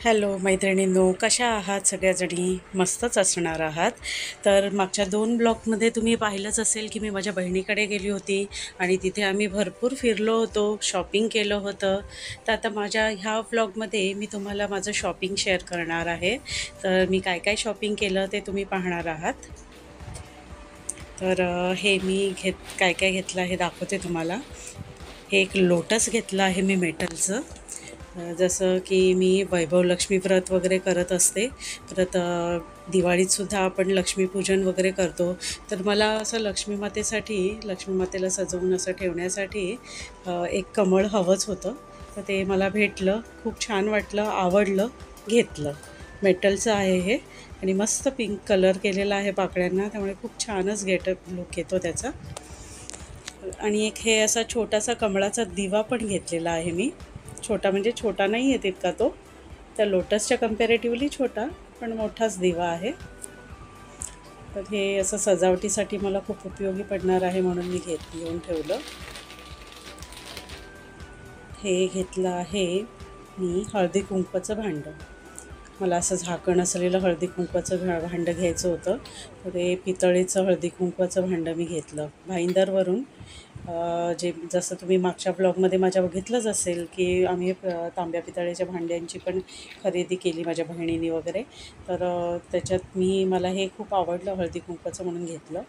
Hello मैत्रिणींनो, कशा आहात सगळ्याजणी? मस्तच असणार आहात. तर मागच्या 2 ब्लॉगमध्ये तुम्ही पाहिलंच असेल की मी माझ्या बहिणीकडे गेली होती आणि तिथे आम्ही भरपूर फिरलो होतो, शॉपिंग केलं होतं. तर आता माझ्या ह्या व्लॉगमध्ये मी तुम्हाला माझं शॉपिंग शेअर करणार आहे. तर मी काय काय शॉपिंग केलं ते तुम्ही पाहणार आहात. तर हे मी काय काय घेतलं हे दाखवते तुम्हाला. हे एक लोटस घेतलं आहे मी मेटलचं. जसं की मी वैभव लक्ष्मी व्रत वगैरे करत असते. परत दिवाळीतसुद्धा आपण लक्ष्मीपूजन वगैरे करतो. तर मला असं लक्ष्मी मातेला सजवून असं ठेवण्यासाठी एक कमळ हवंच होतं. तर ते मला भेटलं. खूप छान वाटलं, आवडलं, घेतलं. मेटलचं आहे हे आणि मस्त पिंक कलर केलेला आहे पाकळ्यांना, त्यामुळे खूप छानच गेटअप लूक येतो त्याचा. आणि एक हे असा छोटासा कमळाचा दिवा पण घेतलेला आहे मी. छोटा म्हणजे छोटा नाही आहे तितका तो, त्या लोटसच्या कम्पॅरेटिव्हली छोटा, पण मोठाच दिवा आहे. तर हे असं सजावटीसाठी मला खूप उपयोगी पडणार आहे म्हणून मी घेऊन ठेवलं. हे घेतलं आहे मी हळदी कुंकवाचं भांडं. मला असं झाकण असलेलं हळदी कुंकवाचं भांडं घ्यायचं होतं. तर ते पितळेचं हळदी कुंकवाचं भांडं मी घेतलं भाईंदरवरून. जे जसं तुम्ही मागच्या ब्लॉगमध्ये माझ्या बघितलंच असेल की आम्ही तांब्या पितळेच्या भांड्यांची पण खरेदी केली माझ्या बहिणीने वगैरे. तर त्याच्यात मला हे खूप आवडलं हळदी कुंकवाचं म्हणून घेतलं.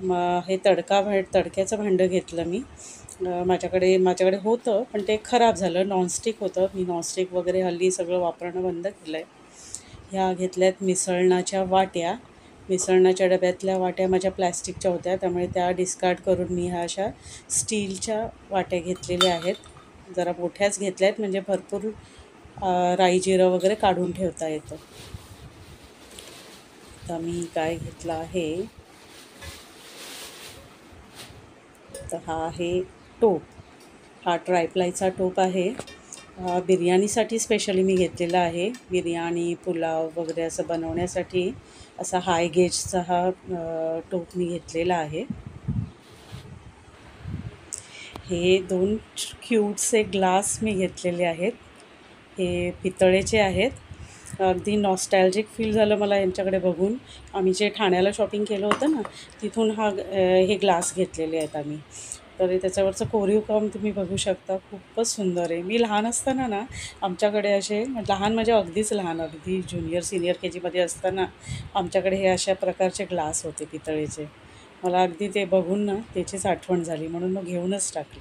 मग हे तडक्याचं भांडं घेतलं मी. माझ्याकडे होतं, पण ते खराब झालं. नॉनस्टिक होतं. मी नॉनस्टिक वगैरे हल्ली सगळं वापरणं बंद केलं आहे. ह्या घेतल्यात मिसळणाच्या वाट्या. मिसळणाच्या डब्यातल्या वाट्या माझ्या प्लॅस्टिकच्या होत्या, त्यामुळे त्या डिस्कार्ड करून मी ह्या अशा स्टीलच्या वाट्या घेतलेल्या आहेत. जरा मोठ्याच घेतल्या आहेत, म्हणजे भरपूर राई जिरं वगैरे काढून ठेवता येतं. आता मी काय घेतलं आहे, तर हा आहे टोप. हा ट्रायप्लायचा टोप आहे. बिर्याणीसाठी स्पेशली मी घेतलेला आहे. बिर्याणी, पुलाव वगैरे असं बनवण्यासाठी असा हाय गेजचा हा टोप मी घेतलेला आहे. हे 2 क्यूटचे ग्लास मी घेतलेले आहेत. हे पितळेचे आहेत. अगदी नॉस्टॅल्जिक फील झालं मला यांच्याकडे बघून. आम्ही जे ठाण्याला शॉपिंग केलं होतं ना, तिथून हे ग्लास घेतलेले आहेत आम्ही. तर त्याच्यावरचं कोरीव काम तुम्ही बघू शकता, खूपच सुंदर आहे. मी लहान असताना ना, आमच्याकडे असे लहान म्हणजे अगदीच लहान, अगदी ज्युनियर सिनियर के जीमध्ये असताना आमच्याकडे हे अशा प्रकारचे ग्लास होते पितळेचे. मला अगदी ते बघून ना त्याचीच आठवण झाली, म्हणून मग घेऊनच टाकली.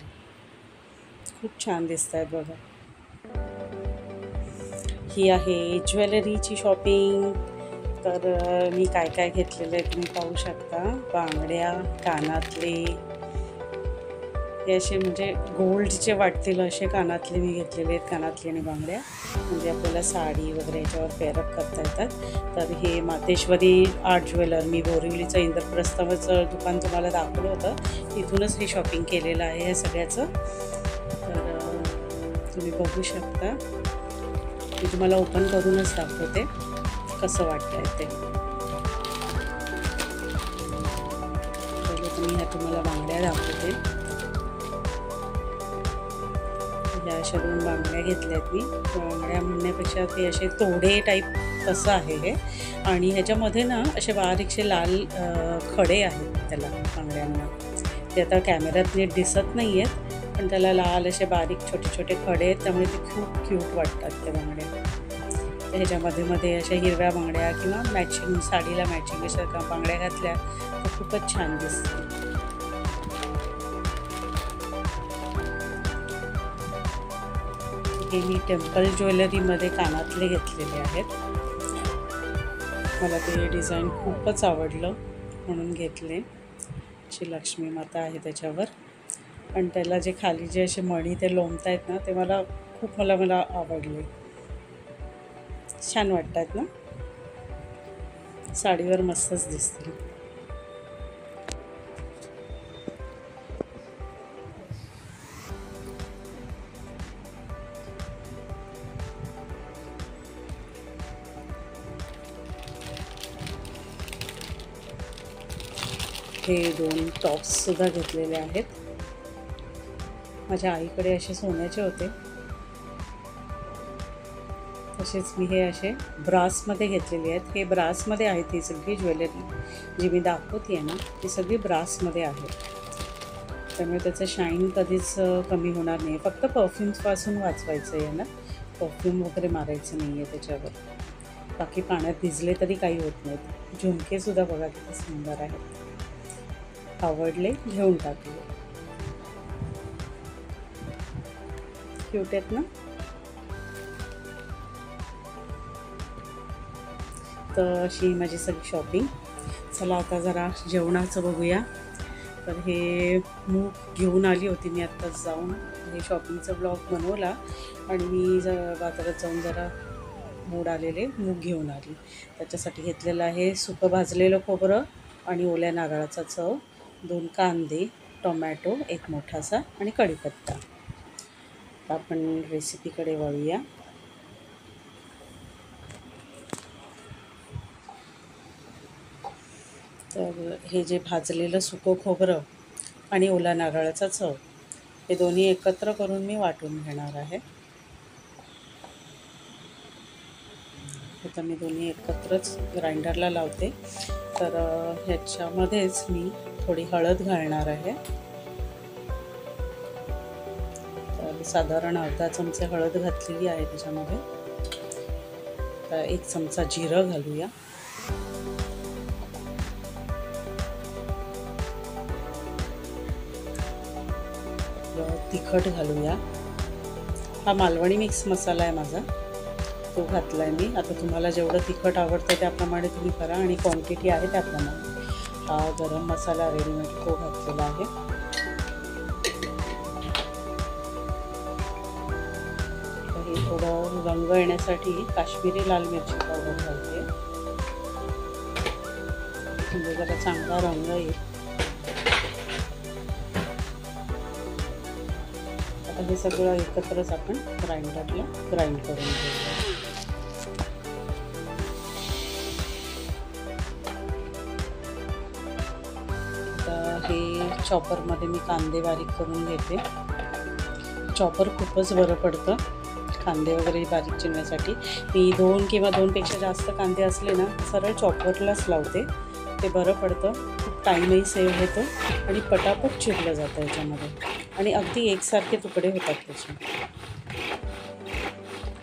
खूप छान दिसत आहेत बघा. ही आहे ज्वेलरीची शॉपिंग. तर मी काय काय घेतलेलं आहे तुम्ही पाहू शकता. बांगड्या, कानातले, हे असे म्हणजे गोल्डचे वाटतील असे कानातले मी घेतलेले आहेत. कानातले आणि बांगड्या म्हणजे आपल्याला साडी वगैरे याच्यावर पेअरअप करता येतात. तर हे मातेश्वरी आर्ट ज्वेलर, मी बोरिवलीचं इंद्रप्रस्थाचं दुकान तुम्हाला दाखवलं होतं, तिथूनच हे शॉपिंग केलेलं आहे हे सगळ्याचं. तर तुम्ही बघू शकता. मी तुम्हाला ओपन करूनच दाखवते कसं वाटतं आहे ते. पहिले तुम्हाला बांगड्या दाखवते. ह्या अशा 2 बांगड्या घेतल्या आहेत मी. बांगड्या म्हणण्यापेक्षा ते असे तोडे टाईप तसं आहे हे. आणि ह्याच्यामध्ये ना असे बारीकसे लाल खडे आहेत त्याला बांगड्यांना. ते आता कॅमेऱ्यात नीट दिसत नाही आहेत, पण त्याला लाल असे बारीक छोटे छोटे खडे आहेत, त्यामुळे ते खूप क्यूट वाटतात त्या बांगड्या. ह्याच्यामध्ये अशा हिरव्या बांगड्या किंवा मॅचिंग साडीला मॅचिंग अशा बांगड्या घातल्या तर खूपच छान दिसतं. हे मी टेम्पल ज्वेलरीमध्ये कानातले घेतलेले आहेत. मला ते डिझाईन खूपच आवडलं म्हणून घेतले. अशी लक्ष्मी माता आहे त्याच्यावर, पण त्याला जे खाली जे असे मणी ते लोंबत आहेत ना, ते मला आवडले. छान वाटतात ना, साडीवर मस्तच दिसतील. हे 2 टॉप्ससुद्धा घेतलेले आहेत. माझ्या आईकडे असे सोन्याचे होते, तसेच मी हे असे ब्रासमध्ये घेतलेले आहेत. हे ब्रासमध्ये आहेत, ही सगळी ज्वेलरी जी मी दाखवते आहे ना ती सगळी ब्रासमध्ये आहे. त्यामुळे त्याचं शाईन कधीच कमी होणार नाही. फक्त परफ्यूम्सपासून वाचवायचं आहे ना, परफ्यूम वगैरे मारायचं नाही आहे त्याच्यावर. बाकी पाण्यात भिजले तरी काही होत नाहीत. झुमकेसुद्धा बघा किती सुंदर आहेत. आवडले, घेऊन टाकले. क्यूट आहेत ना. तर अशी माझी सगळी शॉपिंग. चला आता जरा जेवणाचं बघूया. तर हे मूग घेऊन आली होती मी आत्ताच जाऊन. हे शॉपिंगचा ब्लॉग बनवला आणि मी बाजारात जाऊन जरा मोड आलेले मूग घेऊन आली. त्याच्यासाठी घेतलेलं आहे सुकं भाजलेलं खोबरं आणि ओल्या नारळाचा चव, 2 कांदे, टोमॅटो 1 मोठासा आणि कढीपत्ता. आपण रेसिपीकडे वळूया. तर हे जे भाजलेलं सुकं खोबरं आणि ओला नारळाचा चव हे दोन्ही एकत्र करून मी वाटून घेणार आहे. आता मी दोन्ही एकत्रच ग्राइंडरला लावते. तर ह्याच्यामध्येच मी थोडी हळद घालणार आहे. तर साधारण अर्धा चमचे हळद घातलेली आहे त्याच्यामध्ये. तर 1 चमचा जिरं घालूया. तिखट घालूया. हा मालवणी मिक्स मसाला आहे माझा, तो घातला आहे मी. आता तुम्हाला जेवढं तिखट आवडतं त्याप्रमाणे तुम्ही करा आणि क्वांटिटी आहे त्याप्रमाणे. हा गरम मसाला रेडीमेड तो घातलेला आहे. तर हे थोडं रंग येण्यासाठी काश्मीरी लाल मिरची पावडर घालते, म्हणजे जरा चांगला रंग येईल. आता हे सगळं एकत्रच आपण ग्राइंडरला ग्राइंड करून घेऊया. आता हे चॉपरमध्ये मी कांदे बारीक करून घेते. चॉपर खूपच बरं पडतं कांदे वगैरे बारीक चिरण्यासाठी. मी 2 किंवा 2पेक्षा जास्त कांदे असले ना सरळ चॉपरलाच लावते. ते बरं पडतं, खूप टाईमही सेव्ह होतो आणि पटापट चिरलं जातं याच्यामध्ये आणि अगदी एकसारखे तुकडे होतात त्याचे.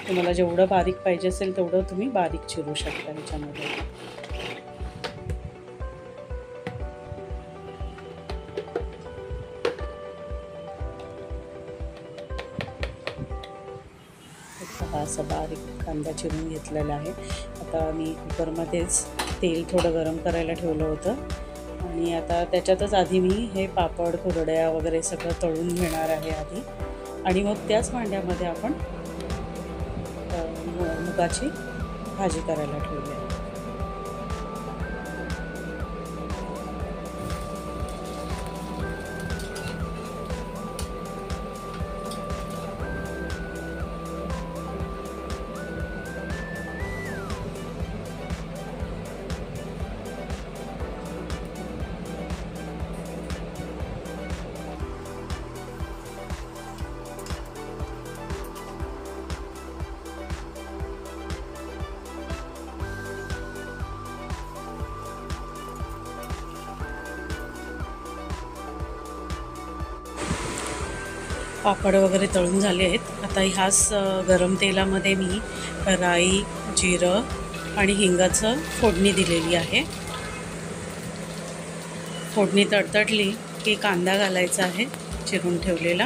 तुम्हाला जेवढं बारीक पाहिजे असेल तेवढं तुम्ही बारीक चिरू शकता ह्याच्यामध्ये. हा असा बारीक कांदा चिरून घेतलेला आहे. आता मी कुकरमध्येच तेल थोडं गरम करायला ठेवलं होतं आणि आता त्याच्यातच आधी मी हे पापड, कुरड्या वगैरे सगळं तळून घेणार आहे आधी आणि मग त्याच भांड्यामध्ये आपण मुगाची भाजी करायला ठेवली आहे. पापड वगैरे तळून झाले आहेत. आता ह्याच गरम तेलामध्ये मी राई, जिरं आणि हिंगाचं फोडणी दिलेली आहे. फोडणी तडतडली की कांदा घालायचा आहे चिरून ठेवलेला.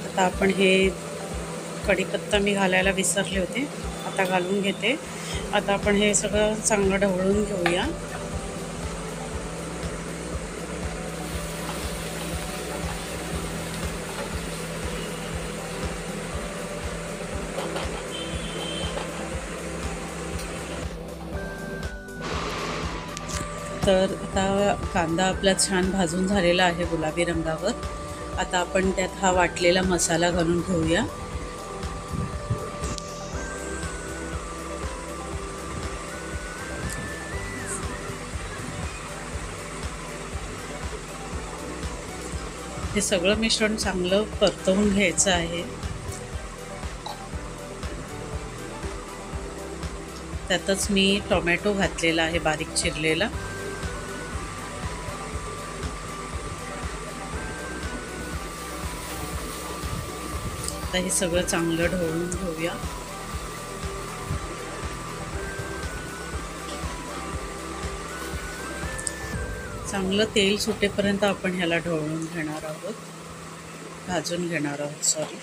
आता आपण हे कढीपत्ता मी घालायला विसरले होते, आता घालून घेते. आता आपण हे सगळं चांगलं ढवळून घेऊया. तर आता कांदा आपला छान भाजून झालेला आहे गुलाबी रंगावर. आता आपण त्यात हा वाटलेला मसाला घालून घेऊया. हे सगळं मिश्रण चांगलं परतवून घ्यायचं आहे. त्यातच मी टोमॅटो घातलेला आहे बारीक चिरलेला. आता हे सगळं चांगलं ढवळून घेऊया. चांगलं तेल सुटेपर्यंत आपण ह्याला ढवळून घेणार आहोत, भाजून घेणार आहोत सॉरी.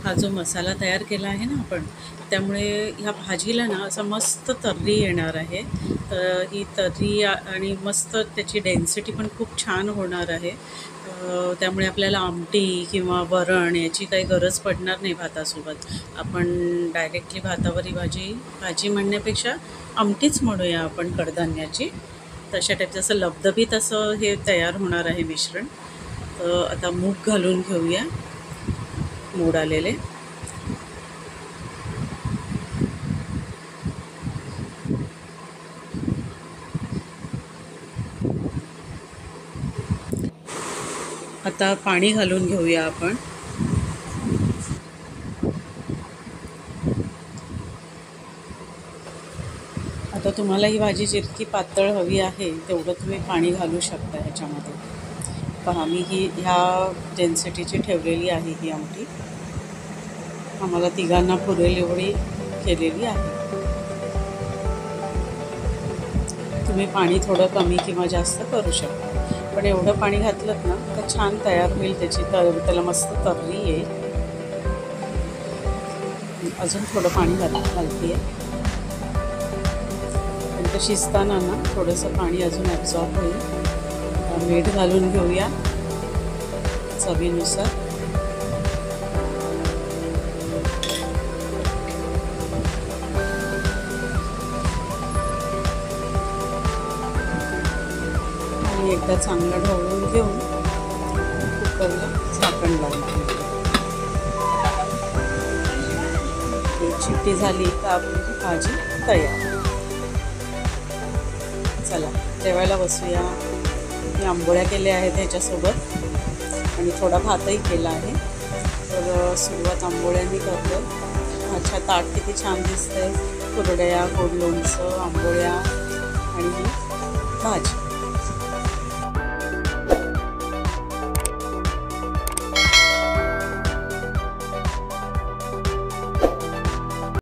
हा जो मसाला तयार केला आहे ना आपण, त्यामुळे ह्या भाजीला ना असा मस्त तर्री येणार आहे. तर ही तर्री आणि मस्त त्याची डेन्सिटी पण खूप छान होणार आहे. त्यामुळे आपल्याला आमटी किंवा वरण याची काही गरज पडणार नाही भातासोबत. आपण डायरेक्टली भातावर ही भाजी म्हणण्यापेक्षा आमटीच म्हणूया आपण कडधान्याची. तशा टाईपचं असं लबदबीत असं हे तयार होणार आहे मिश्रण. तर आता मूग घालून घेऊया, मोड आलेले. आता पाणी घालून घेऊया आपण. आता तुम्हाला ही भाजी जितकी पातळ हवी आहे तेवढं तुम्ही पाणी घालू शकता ह्याच्यामध्ये. पहा मी ह्या डेन्सिटीची ठेवलेली आहे ही आमटी. आम्हाला तिघांना पुरेल एवढी केलेली आहे. तुम्ही पाणी थोडं कमी किंवा जास्त करू शकता, पण एवढं पाणी घातलं ना तर छान तयार होईल त्याला मस्त तर्री येईल. अजून थोडं पाणी घालते आहे, पण ते शिजताना ना थोडंसं पाणी अजून ॲब्झॉर्ब होईल. मीठ घालून घेऊया चवीनुसार. आणि एकदा चांगलं ढवळून घेऊन कुकरला झाकण लावून. एक शिट्टी झाली तर आपली भाजी तयार. चला जेवायला बसूया. मी आंबोळ्या केल्या आहेत ह्याच्यासोबत आणि थोडा भातही केला आहे. तर सुरुवात आंबोळ्यांनी करतो. अच्छा ताट किती छान दिसतंय. कुरड्या, गोड लोणचं, आंबोळ्या आणि ही भाजी.